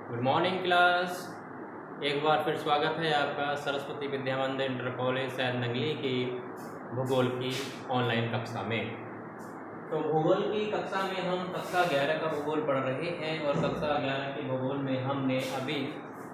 Good morning class. एक बार फिर स्वागत है आपका सरस्वती विद्या मंदिर इंटर कॉलेज सैद नंगली की भूगोल की ऑनलाइन कक्षा में। तो भूगोल की कक्षा में हम कक्षा 11 का भूगोल पढ़ रहे हैं और कक्षा 11 के भूगोल में हमने अभी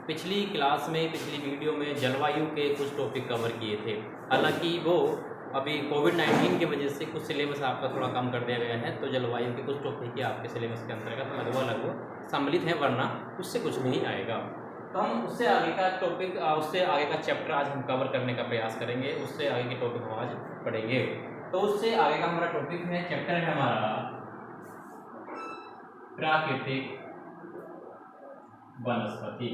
पिछली क्लास में पिछली वीडियो में जलवायु के कुछ टॉपिक कवर किए थे। हालांकि वो अभी कोविड-19 की वजह से कुछ सिलेबस आपका थोड़ा कम कर दिया गया है, तो जलवायु के कुछ टॉपिक ही आपके सिलेबस के अंतर्गत लगभग सम्मिलित हैं, वरना उससे कुछ नहीं आएगा। तो हम उससे आगे का टॉपिक उससे आगे का चैप्टर आज हम कवर करने का प्रयास करेंगे। उससे आगे के टॉपिक हम आज पढ़ेंगे। तो उससे आगे का हमारा टॉपिक है, चैप्टर है हमारा प्राकृतिक वनस्पति।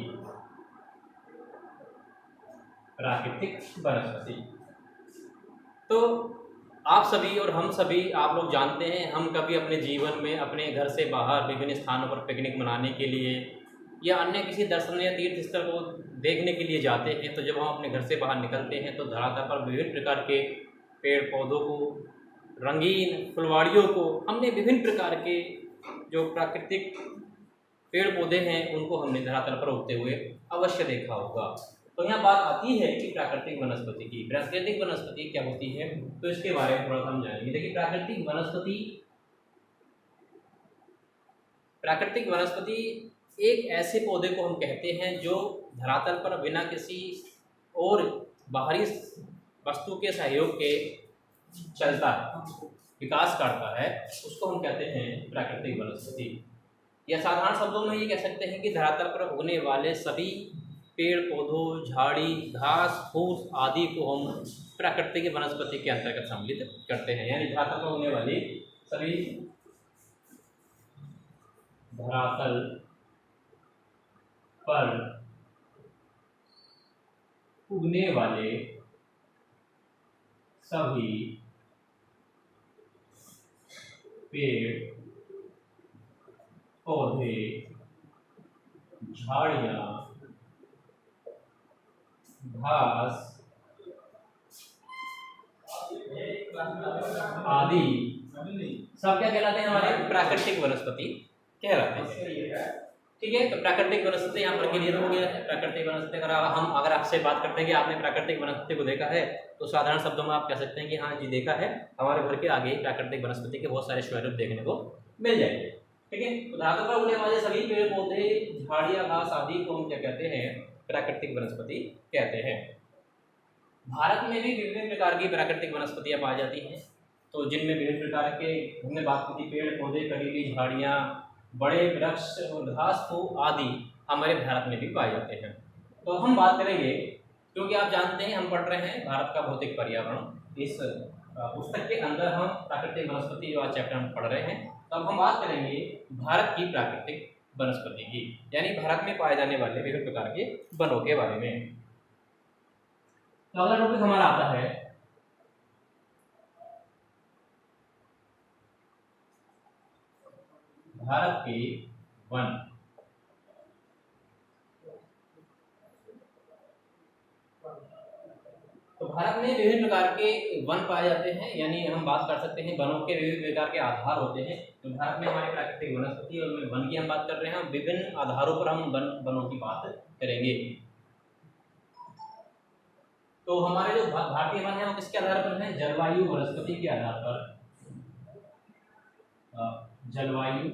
प्राकृतिक वनस्पति। तो आप सभी और हम सभी, आप लोग जानते हैं, हम कभी अपने जीवन में अपने घर से बाहर विभिन्न स्थानों पर पिकनिक मनाने के लिए या अन्य किसी दर्शनीय तीर्थ स्थल को देखने के लिए जाते हैं, तो जब हम अपने घर से बाहर निकलते हैं तो धरातल पर विभिन्न प्रकार के पेड़ पौधों को, रंगीन फुलवाड़ियों को, हमने विभिन्न प्रकार के जो प्राकृतिक पेड़ पौधे हैं उनको हमने धरातल पर उगते हुए अवश्य देखा होगा। तो यहाँ बात आती है कि प्राकृतिक वनस्पति की। प्राकृतिक वनस्पति क्या होती है, तो इसके बारे में थोड़ा हम जानेंगे। देखिए, प्राकृतिक वनस्पति एक ऐसे पौधे को हम कहते हैं जो धरातल पर बिना किसी और बाहरी वस्तु के सहयोग के चलता है, विकास करता है, उसको हम कहते हैं प्राकृतिक वनस्पति। या साधारण शब्दों में ये कह सकते हैं कि धरातल पर उगने वाले सभी पेड़ पौधों, झाड़ी, घास फूस आदि को हम प्राकृतिक वनस्पति के अंतर्गत सम्मिलित करते हैं। यानी धरातल पर उगने वाली सभी धरातल पर उगने वाले सभी पेड़ पौधे, झाड़ियाँ, घास आदि सब क्या कहलाते हैं, हमारे प्राकृतिक वनस्पति कहलाते हैं। ठीक है, तो प्राकृतिक वनस्पति यहाँ पर क्लियर हो गया है। प्राकृतिक वनस्पति अगर आपसे बात करते हैं कि आपने प्राकृतिक वनस्पति को देखा है, तो साधारण शब्दों में आप कह सकते हैं कि हाँ जी देखा है, हमारे घर के आगे प्राकृतिक वनस्पति के बहुत सारे स्वरूप देखने को मिल जाएंगे। ठीक है, तो धरातल पर उगने वाले सभी पेड़ पौधे, झाड़ियाँ, घास आदि को हम क्या कहते हैं, प्राकृतिक वनस्पति कहते हैं। भारत में भी विभिन्न प्रकार की प्राकृतिक वनस्पतियाँ पाई जाती हैं, तो जिनमें विभिन्न प्रकार के, हमने बात की थी, पेड़ पौधे, कटीली झाड़ियाँ, बड़े वृक्ष और घास फूस आदि हमारे भारत में भी पाए जाते हैं। तो हम बात करेंगे, क्योंकि आप जानते हैं हम पढ़ रहे हैं भारत का भौतिक पर्यावरण, इस पुस्तक के अंदर हम प्राकृतिक वनस्पति जो आज चैप्टर हम पढ़ रहे हैं, तो अब हम बात करेंगे भारत की प्राकृतिक वनस्पति की, यानी भारत में पाए जाने वाले विभिन्न प्रकार के वनों के बारे में। तो अगला टॉपिक हमारा आता है भारत के वन। तो भारत में विभिन्न प्रकार के वन पाए जाते हैं, यानी हम बात कर सकते हैं वनों के विभिन्न प्रकार के आधार होते हैं। तो भारत में हमारे प्राकृतिक वनस्पति और वन की हम बात कर रहे हैं, विभिन्न आधारों पर हम वनों की बात करेंगे। तो हमारे जो भारतीय वन है वो किसके आधार पर है, जलवायु वनस्पति के आधार पर। जलवायु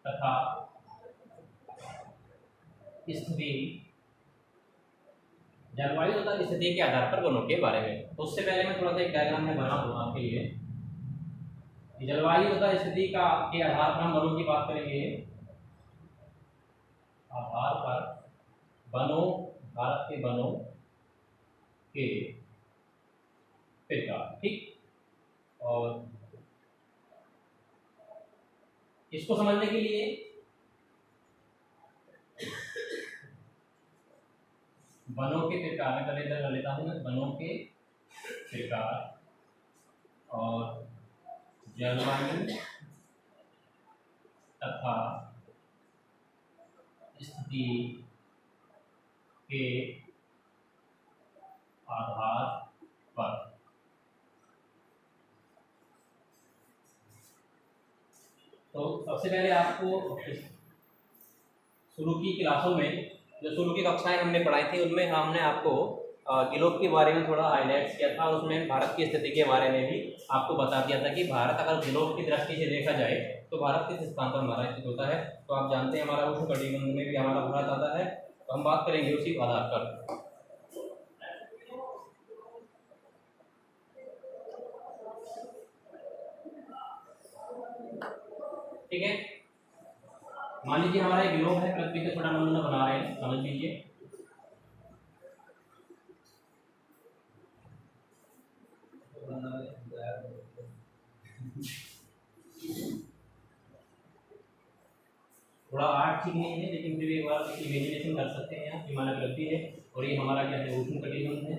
तथा स्थिति, जलवायु तथा स्थिति के आधार पर वनों के बारे में। तो उससे पहले मैं थोड़ा सा एक डायग्राम में बना दूंगा आपके लिए। जलवायु तथा स्थिति का के आधार पर हम वनों की बात करेंगे। आधार पर वनों, भारत के वनों के प्रकार, ठीक। और इसको समझने के लिए वनों के प्रकार में कर लेता हूं मैं, वनों के प्रकार और जलवायु तथा स्थिति के आधार पर तो सबसे पहले आपको शुरू की क्लासों में, जो शुरू की कक्षाएं हमने पढ़ाई थी, उनमें हमने आपको ग्लोब के बारे में थोड़ा हाईलाइट्स किया था। उसमें भारत की स्थिति के बारे में भी आपको बता दिया था कि भारत अगर ग्लोब की दृष्टि से देखा जाए तो भारत किस स्थान पर हमारा स्थित होता है। तो आप जानते हैं हमारा उष्णकटिबंध में भी हमारा भारत आता है, तो हम बात करेंगे उसी आधार पर। ठीक है, मान लीजिए हमारा एक ग्लोब है, पृथ्वी का छोटा नमूना बना रहे हैं, समझ लीजिए। थोड़ा आर्ट ठीक नहीं है, लेकिन फिर एक बार इमेजिनेशन कर सकते हैं। यहाँ हिमालय पृथ्वी है और ये हमारा क्या है, उष्णकटिबंध है।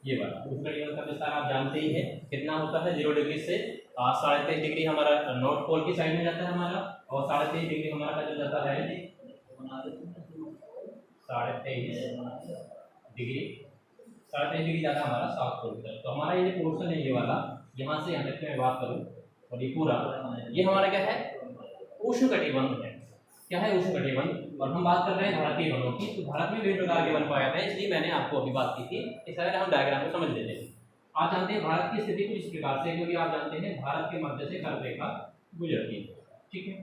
ये वाला उष्णकटिबंध का विस्तार आप जानते ही है, कितना होता है, 0 डिग्री से 23.5 डिग्री हमारा नॉर्थ पोल की साइड में जाता है हमारा, और 23.5 डिग्री हमारा का चल जाता है 23.5 डिग्री जाता है हमारा साउथ पोल की तरफ। तो हमारा ये पोर्शन है, ये वाला यहाँ से यहाँ तक मैं बात करूँ, और ये पूरा ये हमारा क्या है, उष्णकटिबंध है। क्या है, उष्णकटिबंध। और हम बात कर रहे हैं भारतीय वनों की, तो भारत में विभिन्न प्रकार के वन पाए जाते हैं, इसलिए मैंने आपको अभी बात की थी। इस तरह हम डायग्राम को समझ लेते हैं। आप जानते हैं भारत की स्थिति कुछ इस प्रकार से, क्योंकि आप जानते हैं भारत के मध्य से कर्क रेखा गुजरती है, ठीक है,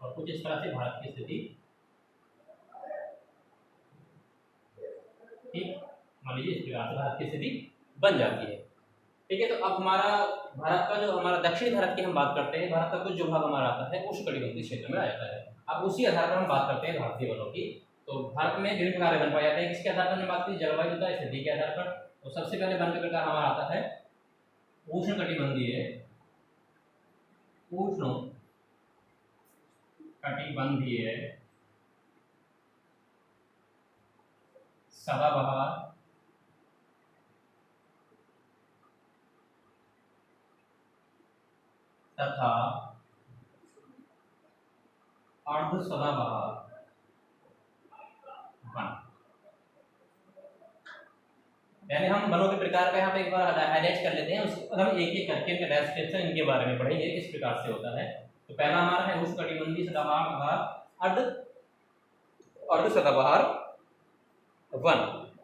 और कुछ इस तरह से भारत की स्थिति, ठीक, मान लीजिए इस प्रकार से भारत की स्थिति बन जाती है। ठीक है, तो अब हमारा भारत का जो हमारा दक्षिण भारत की हम बात करते हैं, भारत का कुछ जो भाग हमारा आता है उष्णकटिबंधीय क्षेत्र में आ जाता है। अब उसी आधार पर हम बात करते हैं भारतीय वनों की। तो भारत में विभिन्न प्रकार के वन पाए जाते हैं। किसके आधार पर हमने बात की, जलवायु तथा स्थिति के आधार पर। तो सबसे पहले वन का प्रकार हमारा आता है उष्णकटिबंधीय, उष्णकटिबंधीय सदाबहार तथा अर्ध सदाबहार वन। पहले हम वनों के प्रकार का यहाँ पे एक बार हाईलाइट कर लेते हैं, उसके बाद हम एक एक करके इनका डिस्क्रिप्शन इनके बारे में पढ़ेंगे किस प्रकार से होता है। तो पहला हमारा है उष्णकटिबंधीय सदाबहार अर्ध सदाबहार वन।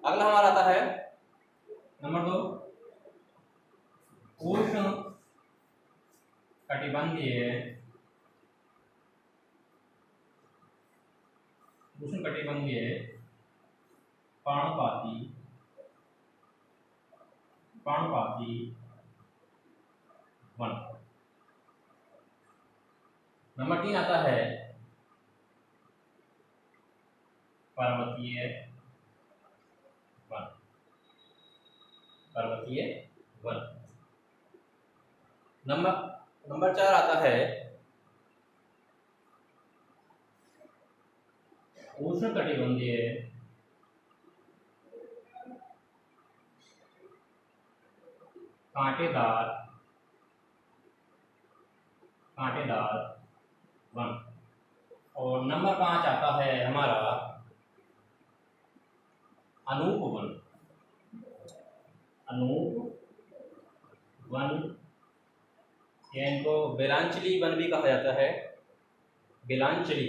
अगला हमारा आता है नंबर 2 उष्णकटिबंधीय पर्णपाती वन। नंबर 3 आता है पर्वतीय वन, पर्वतीय वन। नंबर 4 आता है उष्णकटिबंधीय कांटेदार वन। और नंबर 5 आता है हमारा अनूप वन, इनको बेलांचली वन भी कहा जाता है, बेलांचली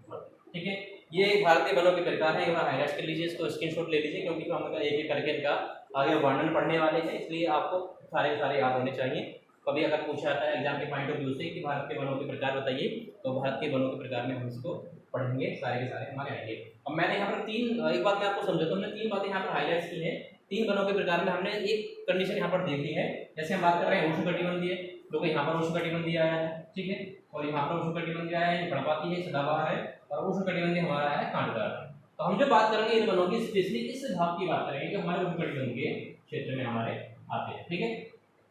वन। ठीक है, ये भारतीय वनों के प्रकार है। एक बार हाईलाइट कर लीजिए, इसको स्क्रीनशॉट ले लीजिए, क्योंकि हम एक एक करके इनका आगे वर्णन पढ़ने वाले हैं, इसलिए आपको सारे याद होने चाहिए। कभी अगर पूछा जाता है एग्जाम के पॉइंट ऑफ व्यू से कि भारत के वनों के प्रकार बताइए, तो भारत के वनों के प्रकार में हम इसको पढ़ेंगे, सारे के सारे हमारे आएंगे। अब मैंने यहाँ पर एक बात मैं आपको समझाता हूँ, हमने 3 बातें यहाँ पर हाईलाइट की हैं। 3 वनों के प्रकार में हमने एक कंडीशन यहाँ पर देख ली है। जैसे हम बात कर रहे हैं उष्णकटिबंधीय, क्योंकि यहाँ पर उष्णकटिबंधीय आया है, ठीक है, और यहाँ पर उष्णकटिबंधीय आया है, पर्णपाती है, सदाबहार है, और उष्णकटिबंधीय हमारा है कांटेदार है। तो हम जो बात करेंगे इन वनों की, स्पेशली इस भाग की बात करेंगे जो हमारे उष्णकटिबंधीय क्षेत्र में हमारे आते हैं। ठीक है,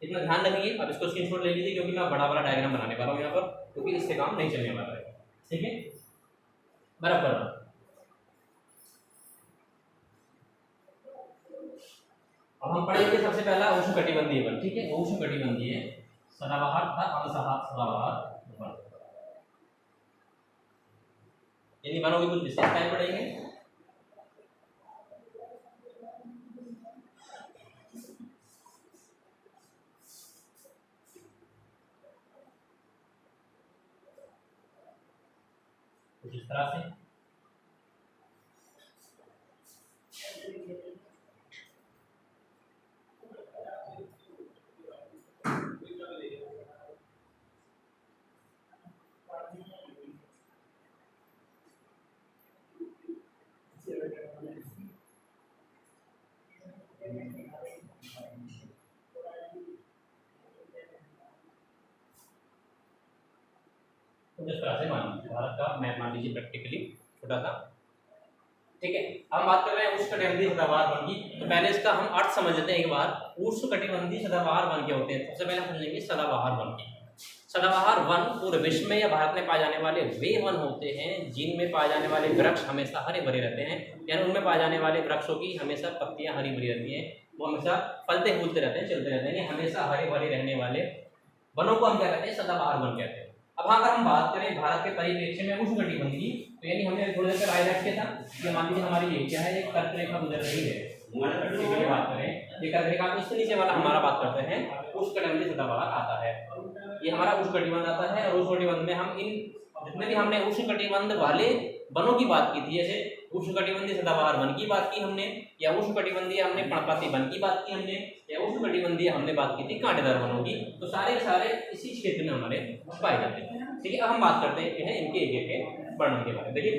इतना ध्यान रखिए। अब इसको स्क्रीनशॉट ले लीजिए, क्योंकि मैं बड़ा डायग्राम बनाने वाला हूँ यहाँ पर, क्योंकि इससे काम नहीं चलने वाला है। ठीक है, बराबर। अब हम पढ़ेंगे सबसे पहला उष्णकटिबंधीय वन। ठीक है, उष्णकटिबंधीय सदाबहार तथा सदाबहार वन, इन्हीं वनों की कुछ विशेषताएं पढ़ेंगे। कुछ इस तरह से। तो इस तरह से मान लीजिए भारत का मैप मान लीजिए प्रैक्टिकली छोटा सा, ठीक है। अब बात कर रहे हैं उष्णकटिबंधीय सदाबहार वन की। तो पहले इसका हम अर्थ समझ लेते हैं एक बार। उष्णकटिबंधीय सदाबहार वन क्या होते हैं? सबसे पहले हम समझेंगे सदाबहार वन की। सदाबहार वन पूरे विश्व में या भारत में पाए जाने वाले वे वन होते हैं जिनमें पाए जाने वाले वृक्ष हमेशा हरे भरे रहते हैं, यानी उनमें पाए जाने वाले वृक्षों की हमेशा पत्तियां हरी भरी रहती हैं, वो हमेशा फलते फूलते रहते हैं, चलते रहते हैं, हमेशा हरे भरे रहने वाले वनों को हम क्या कहते हैं? सदाबहार वन कहते हैं। अब अगर हम बात करें भारत के परिप्रेक्ष्य में उष्णकटिबंधीय की, तो यानी हमने थोड़ी देर पहले हाईलाइट किया था कि मान लीजिए हमारी ये क्या है, एक कर्क रेखा गुजर रही है। की बात करें ये कर्क रेखा, तो इसके नीचे वाला हमारा बात करते हैं उष्णकटिबंधीय सदाबहार आता है। ये हमारा उष्णकटिबंध आता है, और उष्णकटिबंध में हम इन जितने भी हमने उष्णकटिबंध वाले वनों की बात की थी, जैसे उष्णकटिबंधीय सदाबहार वन की बात की हमने, या उष्णकटिबंधीय हमने पर्णपाती वन की बात की हमने, या उष्णकटिबंधीय हमने बात की थी कांटेदार वनों की, तो सारे सारे इसी क्षेत्र में हमारे पाए जाते हैं, ठीक है। अब हम बात करते हैं इनके एक एक वर्णन के बारे में। देखिए,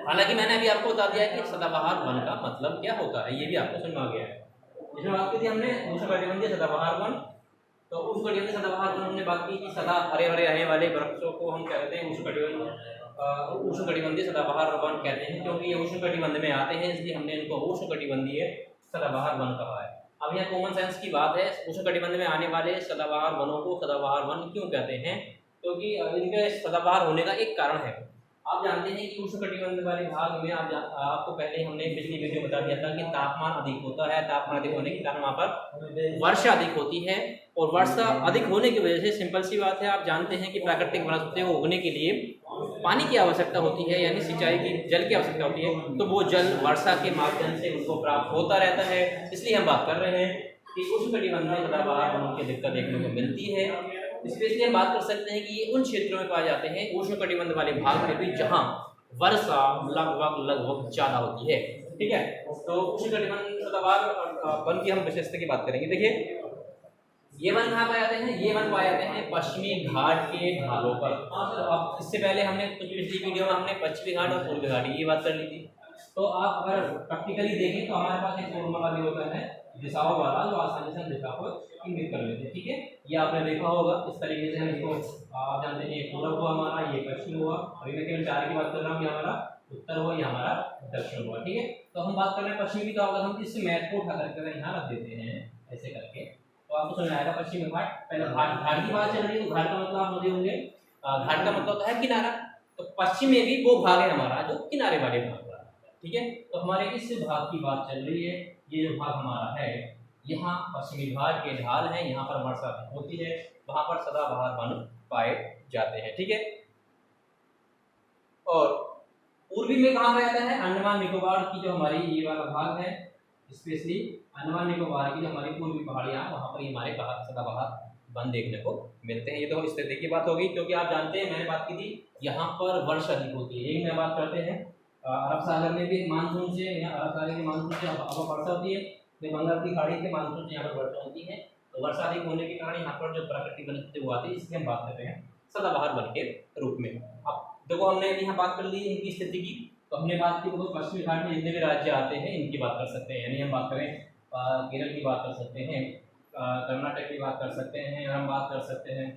हालांकि मैंने अभी आपको बता दिया कि सदाबहार वन का मतलब क्या होता है, ये भी आपको समझ में आ गया है। इसमें बात की थी हमने उष्णकटिबंधीय सदाबहार वन, तो उष्णकटिबंधीय सदाबहार वन हमने बात की कि सदा हरे हरे रहने वाले वृक्षों को हम कहते हैं उष्णकटिबंधीय सदाबहार वन कहते हैं, क्योंकि ये उष्णकटिबंध में आते हैं, इसलिए हमने इनको उष्णकटिबंधीय सदाबहार वन कहा है। अब यहाँ कॉमन सेंस की बात है, उष्णकटिबंध में आने वाले सदाबहार वनों को सदाबहार वन क्यों कहते हैं? क्योंकि इनके सदाबहार होने का एक कारण है। आप जानते हैं कि उष्णकटिबंध वाले भाग में आपको पहले हमने पिछली वीडियो बता दिया था कि तापमान अधिक होता है, तापमान अधिक होने के कारण वहाँ पर वर्षा अधिक होती है, और वर्षा अधिक होने की वजह से सिंपल सी बात है, आप जानते हैं कि प्राकृतिक वनस्पतियों को उगने के लिए पानी की आवश्यकता होती है, यानी सिंचाई की जल की आवश्यकता होती है, तो वो जल वर्षा के माध्यम से उनको प्राप्त होता रहता है। इसलिए हम बात कर रहे हैं कि उष्णकटिबंध में सदाबहार वनों की दिक्कत देखने को मिलती है। स्पेशली हम बात कर सकते हैं कि ये उन क्षेत्रों में पाए जाते हैं उष्णकटिबंध वाले भाग में भी जहाँ वर्षा लगभग ज्यादा होती है, ठीक है। तो उष्णकटिबंध सदाबहार वन की हम विशेषता की बात करेंगे। देखिए, ये वन कहाँ पाए जाते हैं? ये वन पाए जाते हैं पश्चिमी घाट के ढालों पर। तो अब इससे पहले हमने कुछ पिछली वीडियो में हमने पश्चिमी घाट और पूर्वी घाट की बात कर ली थी। तो आप अगर प्रैक्टिकली देखें तो हमारे पास एक फॉर्मूला भी होता है दिशाओं वाला, जो आसानी से हम दिशा को इंगित कर लेते हैं, ठीक है। ये आपने देखा होगा, इस तरीके से हम इसको आप जानते हैं, ये पूर्व हुआ हमारा, ये पश्चिम हुआ, अभी मैं केवल चार की बात कर रहा हूँ, ये हमारा उत्तर हुआ, ये हमारा दक्षिण हुआ, ठीक है। तो हम बात कर रहे हैं पश्चिमी, तो अगर हम इस मैप को उठा करके यहाँ रख देते हैं ऐसे करके, तो आपको समझ आएगा पश्चिमी घाट। पहले घाट की बात चल रही है, तो घाट का मतलब आप समझे होंगे, घाट का मतलब होता है किनारा। तो पश्चिम में भी वो भाग है हमारा जो किनारे वाले भाग का, ठीक है। तो हमारे इस भाग की बात चल रही है, ये जो भाग हमारा है, यहाँ पश्चिमी घाट के ढाल हैं, यहाँ पर वर्षा होती है, वहां पर सदाबहार वन पाए जाते हैं, ठीक है। और पूर्वी में कहाँ पाया जाता है? अंडमान निकोबार की जो हमारी ये वाला भाग है, स्पेशली अंडमान निकोबार की जो हमारी पूर्वी पहाड़ियाँ, वहाँ पर हमारे सदाबहार वन देखने को मिलते हैं। ये तो स्थिति की बात होगी, क्योंकि आप जानते हैं मैंने बात की थी यहाँ पर वर्षा अधिक होती है। यही मैं बात करते हैं अरब सागर में भी मानसून से, यहाँ अरब सागर के मानसून से वर्षा होती है, बंगाल की खाड़ी के मानसून से यहाँ पर वर्षा होती है। तो वर्षा अधिक होने के कारण यहाँ पर जो प्राकृतिक वनस्पति वो आती है, इसलिए हम बात कर रहे हैं सदाबहार वन के रूप में। अब देखो, हमने यहाँ बात कर ली इनकी स्थिति की, तो हमने बात की, तो पश्चिमी घाट में जितने भी राज्य आते हैं इनकी बात कर सकते हैं, यानी हम बात करें केरल की बात कर सकते हैं, कर्नाटक की बात कर सकते हैं, हम बात कर सकते हैं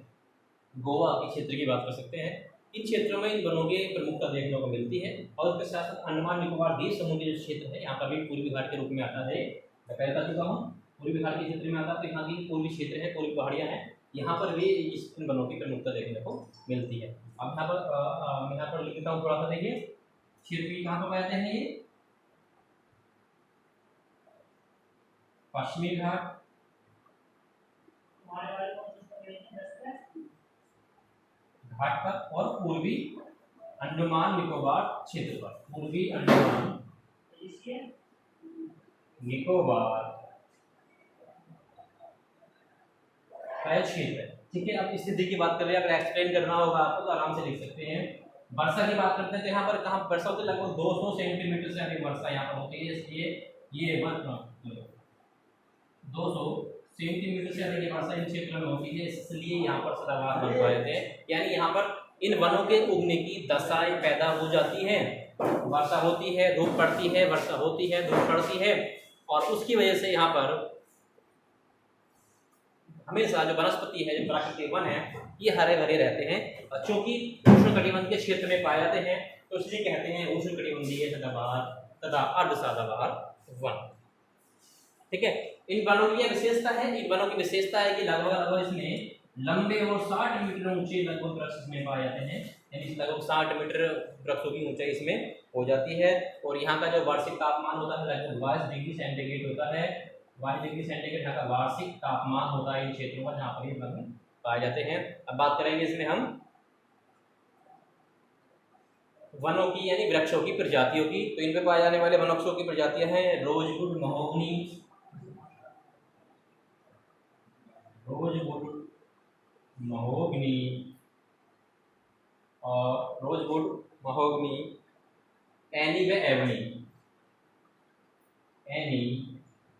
गोवा के क्षेत्र की बात कर सकते हैं। इन क्षेत्रों में इन वनों की प्रमुखता देखने को मिलती है। और उसके साथ साथ अंडमान निकोबार द्वीप समूह के जो क्षेत्र है, यहाँ पर भी पूर्वी घाट के रूप में आता है, मैं पहले बता चुका हूँ, पूर्वी घाट के क्षेत्र में आता है। तो यहाँ की पूर्वी क्षेत्र है, पूर्वी पहाड़ियाँ हैं, यहाँ पर भी इन वनों की प्रमुखता देखने को मिलती है। अब यहाँ पर लिख देता हूँ थोड़ा सा, देखिए क्षेत्र कहाँ पर पाए जाते हैं, ये पश्चिमी घाट, घाट पर, और पूर्वी अंडमान निकोबार क्षेत्र पर, पूर्वी अंडमान निकोबार क्षेत्र, ठीक है। अब स्थिति की बात करें, अगर एक्सप्लेन करना होगा आपको तो आराम से लिख सकते हैं वर्षा की बात करते हैं तो यहाँ पर कहाँ वर्षा होती है, लगभग 200 सेंटीमीटर से अधिक वर्षा यहाँ पर होती है, इसलिए ये 200 सेंटीमीटर से अधिक वर्षा इन क्षेत्रों में होती है, इसलिए यहाँ पर सदाबहार वन पाए जाते हैं। यानी यहाँ पर इन वनों के उगने की दशाएं पैदा हो जाती हैं, वर्षा होती है, धूप पड़ती है, वर्षा होती है, धूप पड़ती है, और उसकी वजह से यहाँ पर हमेशा जो वनस्पति है, जो प्राकृतिक वन है, ये हरे भरे रहते हैं। और चूंकि उष्णकटिबंध के क्षेत्र में पाए जाते हैं तो इसलिए कहते हैं उष्णकटिबंधीय सदाबहार तथा अर्ध सदाबहार वन। ठीक है, इन वनों की विशेषता है, इन वनों की विशेषता है कि लगभग इसमें लंबे और 60 मीटर ऊंचे लगभग वृक्ष इसमें पाए जाते हैं, यानी लगभग 60 मीटर वृक्षों की ऊंचाई इसमें हो जाती है। और यहाँ का जो वार्षिक तापमान होता है लगभग 22 डिग्री सेंटीग्रेड होता है, 22 डिग्री सेंटीग्रेड यहाँ का वार्षिक तापमान होता है इन क्षेत्रों में जहाँ पर ये वन पाए जाते हैं। अब बात करेंगे इसमें हम वनों की यानी वृक्षों की प्रजातियों की। तो इनमें पाए जाने वाले वृक्षों की प्रजातियां हैं रोजवुड महोगनी, रोजवुड महोगनी और रोजवुड महोगनी, एनी व एवनी, एनी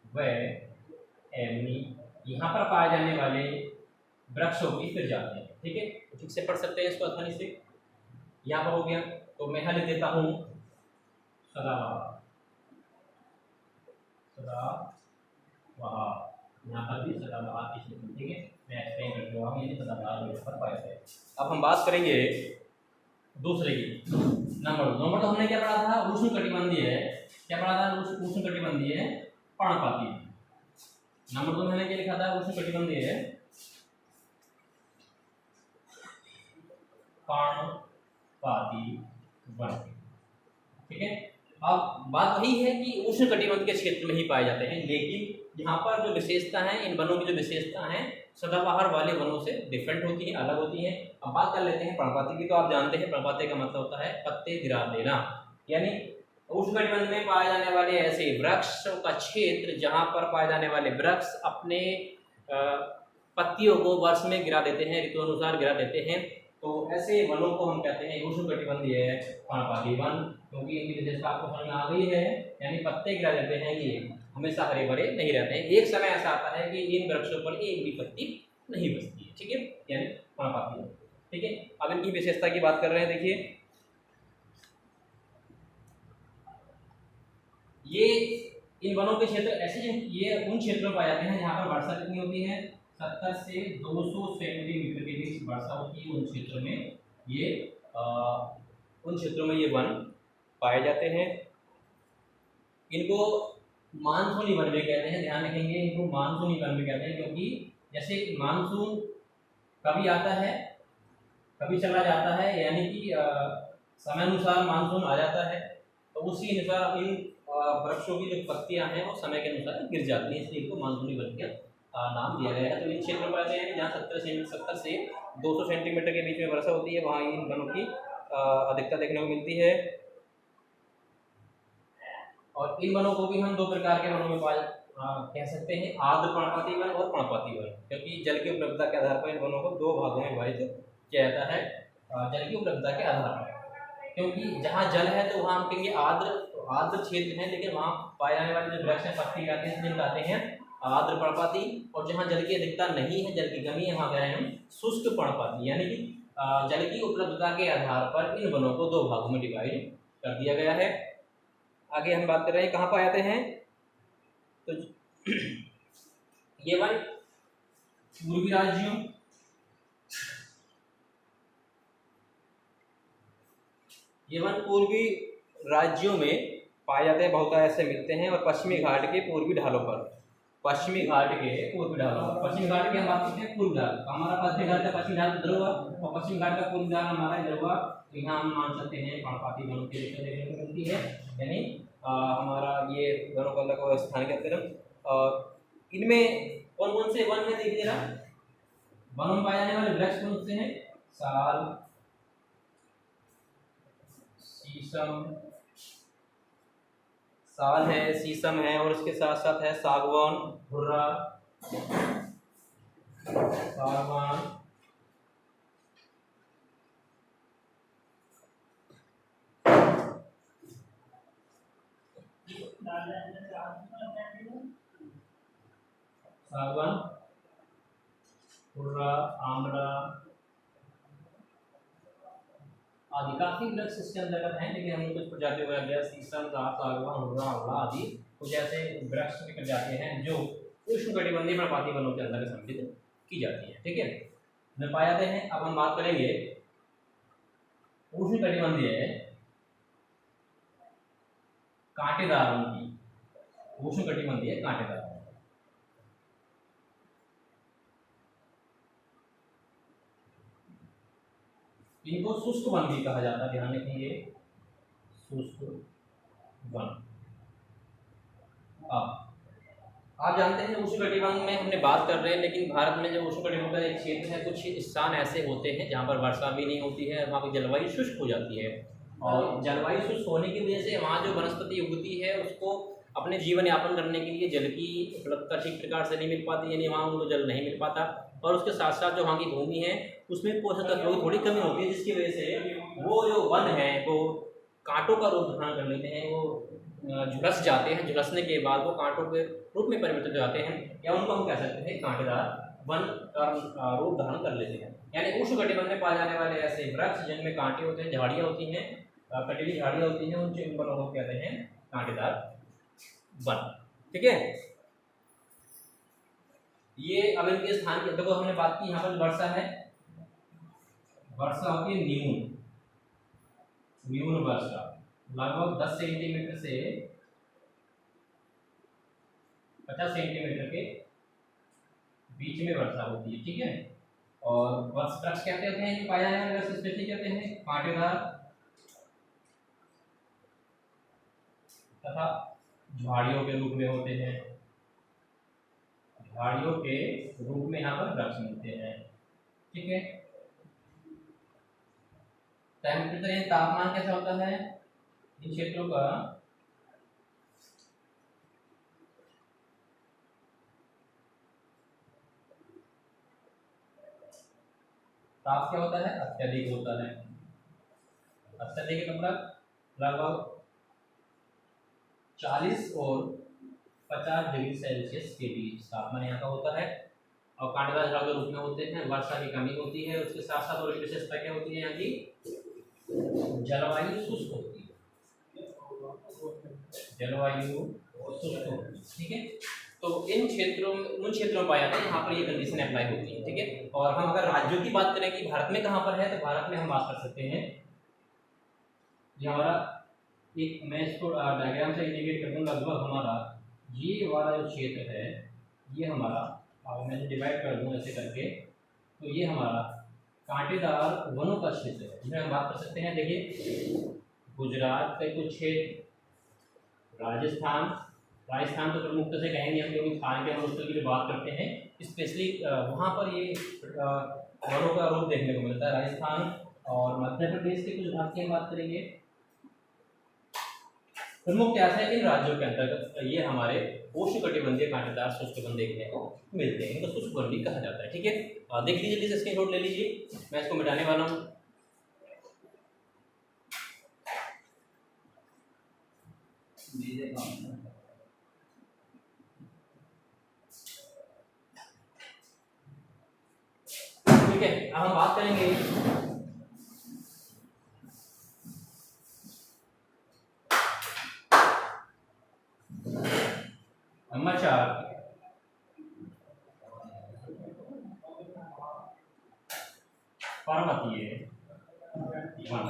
व एवनी यहाँ पर पाए जाने वाले वृक्षों की प्रजातियां। ठीक है, तो ठीक से पढ़ सकते हैं इसको आसानी से। यहाँ पर हो गया, तो मैं यहाँ लिख देता हूँ सदाबहार, सदाबहार, यहाँ पर भी सदाबहार इस। ठीक है, मैं एक्सप्लेन कर दूँगा ये सदाबहार पर पाए जाते हैं। अब हम बात करेंगे दूसरे की, नंबर तो हमने क्या पढ़ा था, उष्णकटिबंधीय है, क्या पढ़ा था, उष्णकटिबंधीय है पर्णपाती। नंबर 2 मैंने क्या लिखा था, उष्णकटिबंधीय है पर्णपाती वन। ठीक है, अब बात वही है कि उष्णकटिबंध के क्षेत्र में ही पाए जाते हैं, लेकिन यहाँ पर जो विशेषता है, इन वनों की जो विशेषता है सदाबहार वाले वनों से डिफरेंट होती है, अलग होती है। अब बात कर लेते हैं पर्णपाती की। तो आप जानते हैं पर्णपाती का मतलब होता है पत्ते गिरा देना, यानी उष्णकटिबंध में पाए जाने वाले ऐसे वृक्षों का क्षेत्र जहाँ पर पाए जाने वाले वृक्ष अपने पत्तियों को वर्ष में गिरा देते हैं, ऋतु अनुसार गिरा देते हैं, तो ऐसे वनों को हम कहते हैं उष्णकटिबंधीय पर्णपाती वन, क्योंकि इनकी विशेषता आपको समझ में आ गई है। यानी पत्ते गिरा देते हैं, ये हमेशा हरे भरे नहीं रहते हैं, एक समय ऐसा आता है कि इन वृक्षों पर एक भी पत्ती नहीं बचती है। ठीक है, यानी पर्णपाती वन। ठीक है, अब इनकी विशेषता की बात कर रहे हैं। देखिए, ये इन वनों के क्षेत्र ऐसे, ये उन क्षेत्रों में पाए जाते हैं जहाँ पर वर्षा कितनी होती है, 70 से 200 सेंटीमीटर के बीच वर्षा होती है। उन क्षेत्रों में ये वन पाए जाते हैं। इनको मानसूनी वन भी कहते हैं, ध्यान रखेंगे, इनको मानसूनी वन भी कहते हैं, क्योंकि जैसे मानसून कभी आता है कभी चला जाता है, यानी कि समय अनुसार मानसून आ जाता है, तो उसी अनुसार इन वृक्षों की जो पत्तियां हैं वो समय के अनुसार गिर जाती हैं, इसलिए इनको मानसूनी वन का नाम दिया गया है। तो इन क्षेत्रों पर आते हैं जहाँ 70 से 200 सेंटीमीटर के बीच में वर्षा होती है, वहाँ इन वनों की अधिकता देखने को मिलती है। और इन वनों को भी हम दो प्रकार के वनों में कह सकते हैं, आर्द्र पर्णपाती वन और पर्णपाती वन, क्योंकि जल की उपलब्धता के आधार पर इन वनों को दो भागों में विभाजित किया जाता है, जल की उपलब्धता के आधार पर। क्योंकि जहाँ जल है तो वहाँ हम कहेंगे आर्द्र क्षेत्र है, लेकिन वहाँ पाए जाने वाले जो वृक्ष हैं पत्ती आते हैं जिनको कहते हैं आर्द्र पर्णपाती। और जहाँ जल की अधिकता नहीं है, जल की कमी है, वहाँ कह रहे हैं हम शुष्क पर्णपाती, यानी कि जल की उपलब्धता के आधार पर इन वनों को दो भागों में डिवाइड कर दिया गया है। आगे हम बात कर रहे हैं कहाँ पाए जाते हैं, तो ये वन पूर्वी राज्यों, ये वन पूर्वी राज्यों में पाए जाते हैं, बहुत ऐसे मिलते हैं। और पश्चिमी घाट के पूर्वी ढालों पर, पश्चिमी घाट के पूर्वी ढालों पर, पश्चिमी घाट की हम बात करते हैं पूर्वी ढाल, हमारा पश्चिमी घाट का पश्चिमी ढाल इधर हुआ और पश्चिमी घाट का पूर्वी ढाल हमारा इधर हुआ, तो यहाँ हम मान सकते हैं पर्णपाती वनों की देखने को मिलती है। यानी हमारा ये वनों का अलग स्थान के अंतर्गत। इनमें कौन कौन से वन है देखिए जरा, वनों में पाए जाने वाले वृक्ष कौन से हैं, साल, शीशम, साल है, शीशम है, और इसके साथ साथ है सागवान, भुर्रा, सागवान, सागवान, हुर्रा, आमला आदि काफी वृक्ष इसके अंतर्गत हैं, लेकिन हम कुछ प्रजातियों का गया शीशम, दार, सागवान, हुर्रा, आंवला आदि कुछ ऐसे वृक्ष की प्रजातियां हैं जो उष्णकटिबंधीय पर्णपाती वनों के अंतर्गत सम्मिलित की जाती है। ठीक है, में पाए जाते हैं। अब हम बात करेंगे उष्णकटिबंधीय कांटेदार वन की। उष्णकटिबंधीय कांटेदार वन, इनको शुष्क वन भी कहा जाता है, ध्यान रखेंगे, शुष्क वन। आप जानते हैं उष्णकटिबंध में हमने बात कर रहे हैं, लेकिन भारत में जो उष्णकटिबंध का एक क्षेत्र है, कुछ स्थान ऐसे होते हैं जहाँ पर वर्षा भी नहीं होती है, वहाँ की जलवायु शुष्क हो जाती है, और जलवायु शुष्क होने की वजह से वहाँ जो वनस्पति उगती है उसको अपने जीवन यापन करने के लिए जल की उपलब्धता ठीक प्रकार से नहीं मिल पाती, यानी वहाँ उनको जल नहीं मिल पाता, और उसके साथ साथ जो वहाँ की भूमि है उसमें पोषक तत्वों की थोड़ी कमी होती है, जिसकी वजह से वो जो वन है वो कांटों का रूप धारण कर लेते हैं, वो झुलस जाते हैं, झुलसने के बाद वो कांटों के रूप में परिवर्तित हो जाते हैं, या उनको हम कह सकते हैं कांटेदार वन का रूप धारण कर लेते हैं। यानी उष्णकटिबंध में पाए जाने वाले ऐसे वृक्ष जिनमें कांटे होते हैं, झाड़ियाँ होती हैं, कटीली झाड़ियाँ होती हैं, उन वनों को कहते हैं कांटेदार वन। ठीक है, ये अब इनके स्थान की देखो, हमने बात की यहाँ पर वर्षा है, वर्षा होती है न्यून वर्षा, लगभग 10 सेंटीमीटर से 50 सेंटीमीटर के बीच में वर्षा होती है। ठीक है, और वृक्ष कहते हैं कि पाया जाने वाले वृक्ष स्पेशली कहते हैं कांटेदार तथा झाड़ियों के रूप में होते हैं, झाड़ियों के रूप में यहाँ पर वृक्ष मिलते हैं। ठीक है, टेम्परेचर तापमान कैसा होता है इन क्षेत्रों का, ताप क्या होता है, अत्यधिक होता है। अत्यधिक मतलब लगभग 40 और 50 डिग्री सेल्सियस के बीच तापमान यहाँ का होता है, और कांटेदार झाड़ के रूप में होते हैं। वर्षा की कमी होती है, उसके साथ साथ और विशेषता क्या होती है, यहाँ की जलवायु शुष्क होती है, जलवायु शुष्क होती है। ठीक है, तो इन क्षेत्रों में, उन क्षेत्रों में पाया जाता है यहाँ पर ये कंडीशन अप्लाई होती है। ठीक है, और हम अगर राज्यों की बात करें कि भारत में कहाँ पर है, तो भारत में हम बात कर सकते हैं, ये हमारा एक, मैं इसको डायग्राम से इंडिकेट कर दूँ, लगभग हमारा ये वाला जो क्षेत्र है ये हमारा, मैं डिवाइड कर दूँ ऐसे करके, तो ये हमारा कांटेदार वनों का क्षेत्र है, जिसमें हम बात कर सकते हैं। देखिए, गुजरात का कुछ क्षेत्र, राजस्थान तो प्रमुखता से कहेंगे हम, क्योंकि खान के मरुस्थल की जो बात करते हैं स्पेशली वहाँ पर ये वनों का रूप देखने को मिलता है। राजस्थान और मध्य प्रदेश के कुछ भाग की हम बात करेंगे। प्रमुख क्या है, इन राज्यों के अंतर्गत ये हमारे उष्णकटिबंधीय कांटेदार शुष्क वन देखने को मिलते हैं, इनको शुष्क वन भी कहा जाता है। ठीक है, देख लीजिए, जल्दी से स्क्रीनशॉट ले लीजिए, मैं इसको मिटाने वाला हूँ। ठीक है, अब हम बात करेंगे नंबर 4, पर्वतीय वन।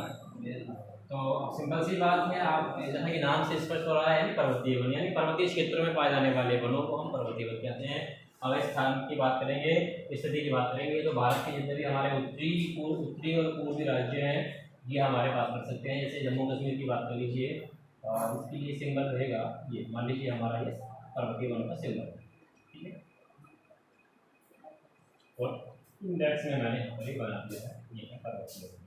तो सिंपल सी बात है, आप जैसा कि नाम से स्पष्ट हो रहा है, पर्वतीय वन, यानी पर्वतीय क्षेत्रों में पाए जाने वाले वनों को हम पर्वतीय वन कहते हैं। अब स्थान की बात करेंगे, स्थिति की बात करेंगे, तो भारत के जितने भी हमारे उत्तरी और पूर्वी राज्य हैं ये हमारे बात कर सकते हैं। जैसे जम्मू कश्मीर की बात कर लीजिए, और इसके लिए सिंबल रहेगा ये, मान लीजिए हमारा ये पर्वतीय वन का सिंबल। ठीक है, और इंडेक्स में मैंने यहाँ पर ही बना दिया है, ये है पर्वतीय वन।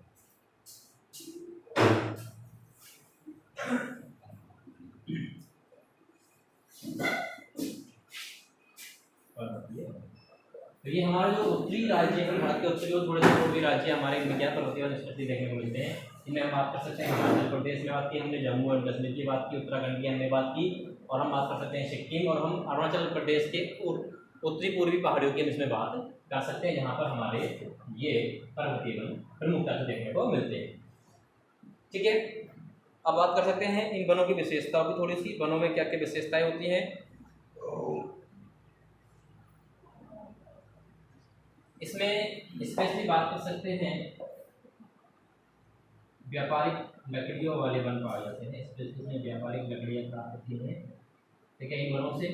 तो ये हमारे जो उत्तरी राज्य है, भारत के उत्तरी और थोड़े से पूर्वी राज्य हमारे इनमें क्या पर्वतीय वन स्पेशली देखने को मिलते हैं। इनमें हम बात कर सकते हैं हिमाचल प्रदेश में बात की हमने, जम्मू और कश्मीर की बात की, उत्तराखंड की हमने बात की, और हम बात कर सकते हैं सिक्किम, और हम अरुणाचल प्रदेश के उत्तरी पूर्वी पहाड़ियों की हम इसमें बात कर सकते हैं, जहाँ पर हमारे ये पर्वतीय वन प्रमुखता से देखने को मिलते हैं। ठीक है, अब बात कर सकते हैं इन वनों की विशेषताओं की थोड़ी सी, वनों में क्या क्या विशेषताएं होती हैं। इसमें स्पेशली बात कर सकते हैं व्यापारिक लकड़ियों वाले वन पाए जाते हैं, स्पेशली व्यापारिक लकड़ियाँ प्राप्त होती हैं। ठीक है, इन वनों से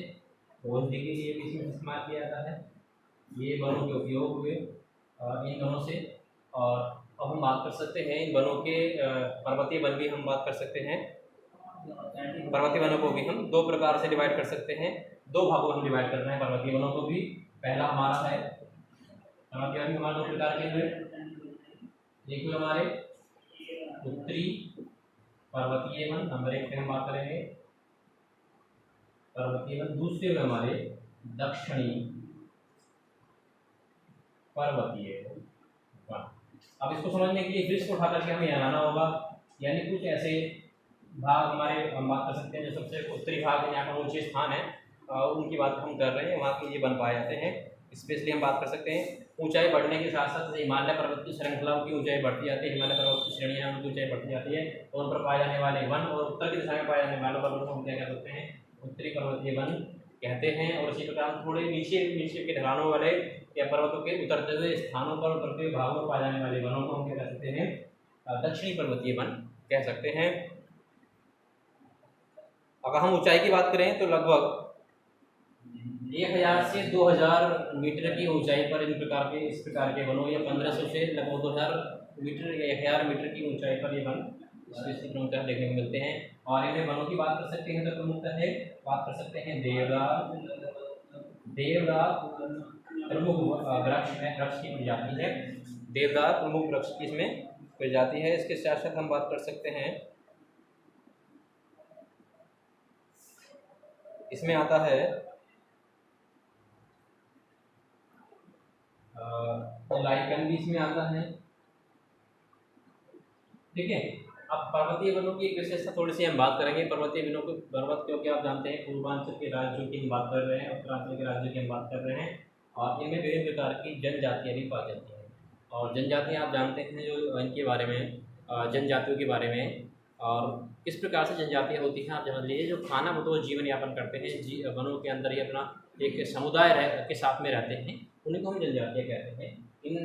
औषधि के लिए भी इसमें इस्तेमाल किया जाता है, ये वनों के उपयोग हुए इन वनों से। और अब हम बात कर सकते हैं इन वनों के पर्वतीय वन भी हम बात कर सकते हैं। पर्वतीय वनों को भी हम दो प्रकार से डिवाइड कर सकते हैं, दो भागों में हम डिवाइड कर रहे हैं पर्वतीय वनों को भी। पहला हमारा है पर्वतीय वन हमारे दो प्रकार के हुए, एक हुए हमारे उत्तरी पर्वतीय वन, नंबर 1 पे हम बात करेंगे पर्वतीय वन। दूसरे हुए हमारे दक्षिणी पर्वतीय वन। अब इसको समझने के लिए फिर इसको उठा करके हमें यहाँ लाना होगा, यानी कुछ ऐसे भाग हमारे हम बात कर सकते हैं जो सबसे उत्तरी भाग है, यहाँ पर ऊंचे स्थान है उनकी बात हम कर रहे हैं, वहाँ के ये वन पाए जाते हैं। स्पेशली हम बात कर सकते हैं ऊंचाई बढ़ने के साथ साथ हिमालय पर्वत की श्रृंखलाओं की ऊंचाई बढ़ती जाती है, हिमालय पर्वत की श्रेणियाँ उनकी ऊंचाई बढ़ती जाती है, और उन पर पाए जाने वाले वन और उत्तर की दिशा में पाए जाने वाले पर्वत को हम क्या कह सकते हैं, उत्तरी पर्वतीय वन कहते हैं। और इसी प्रकार थोड़े नीचे के ढलानों वाले या पर्वतों के उतरते हुए स्थानों पर उतरते हुए भागों में पाए जाने वाले वनों को हम क्या कह सकते हैं, दक्षिणी पर्वतीय वन कह सकते हैं। अगर हम ऊंचाई की बात करें तो लगभग 1000 से 2000 मीटर की ऊंचाई पर इस प्रकार के वनों, या 1500 से लगभग 2000 मीटर या 1000 मीटर की ऊंचाई पर ये वन प्रमुखता देखने को मिलते हैं। और इन्हें वनों की बात कर सकते हैं तो प्रमुखता है बात कर सकते हैं देवदार प्रमुख वृक्ष है, वृक्ष की प्रजाति है देवदार, प्रमुख वृक्ष की इसमें प्रजाति है। इसके साथ साथ हम बात कर सकते हैं इसमें आता है लाइकन भी इसमें आता है। ठीक है, अब पर्वतीय वनों की एक विशेषता थोड़ी सी हम बात करेंगे। पर्वतीय वनों को पर्वत, क्योंकि आप जानते हैं पूर्वांचल के राज्यों की हम बात कर रहे हैं, उत्तरांचल के राज्यों की हम बात कर रहे हैं, और इनमें विभिन्न प्रकार की जनजातियाँ भी पाई जाती हैं। और जनजातियाँ आप जानते हैं जो इनके बारे में, जनजातियों के बारे में, और किस प्रकार से जनजातियाँ होती हैं आप समझ लीजिए। जो खाना बदोश जीवन यापन करते हैं वनों के अंदर, ही अपना एक समुदाय के साथ में रहते हैं, उन्हीं को हम जनजातियाँ कहते हैं। इन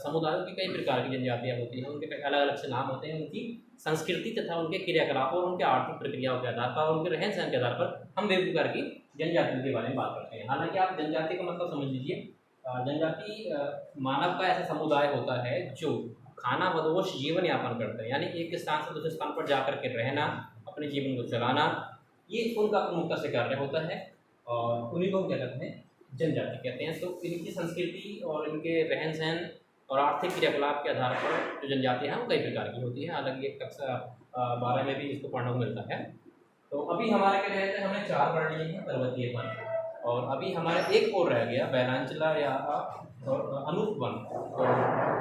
समुदायों की कई प्रकार की जनजातियाँ होती हैं, उनके अलग अलग से नाम होते हैं। उनकी संस्कृति तथा उनके क्रियाकलापों और उनके आर्थिक प्रक्रियाओं के आधार पर, उनके रहन सहन के आधार पर हम विभिन्न प्रकार की जनजातियों के बारे में बात करते हैं। हालांकि आप जनजाति का मतलब समझ लीजिए, जनजाति मानव का ऐसा समुदाय होता है जो खाना बदोश जीवन यापन करते हैं, यानी एक स्थान से दूसरे स्थान पर जाकर के रहना, अपने जीवन को चलाना, ये उनका प्रमुखता से कार्य होता है, और उन्हीं को हम क्या कहते हैं, जनजाति कहते हैं। तो इनकी संस्कृति और इनके रहन सहन और आर्थिक क्रियाकलाप के आधार पर जो जनजातियाँ हैं वो कई प्रकार की होती हैं। हालांकि एक कक्षा 12 में भी इसको पढ़ना मिलता है। तो अभी हमारे क्या रहते हैं, हमने 4 पढ़ लिए हैं पर्वतीय वन, और अभी हमारा एक और रह गया बैलांचला या अनूप वन। तो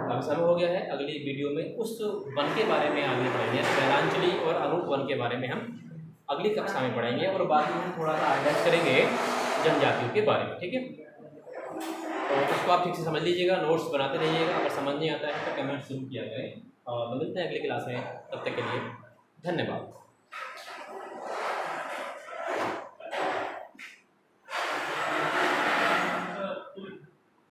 अब समय हो गया है, अगली वीडियो में उस वन के बारे में आगे पढ़ेंगे। बैलांचली और अनूप वन के बारे में हम अगली कक्षा में पढ़ेंगे, और बाद में हम थोड़ा सा हाईलाइट करेंगे जनजातियों के बारे में। ठीक है, तो इसको आप ठीक से समझ लीजिएगा, नोट्स बनाते रहिएगा। अगर समझ नहीं आता है तो कमेंट शुरू किया करें, और मिलते हैं अगली क्लास में। तब तक के लिए धन्यवाद।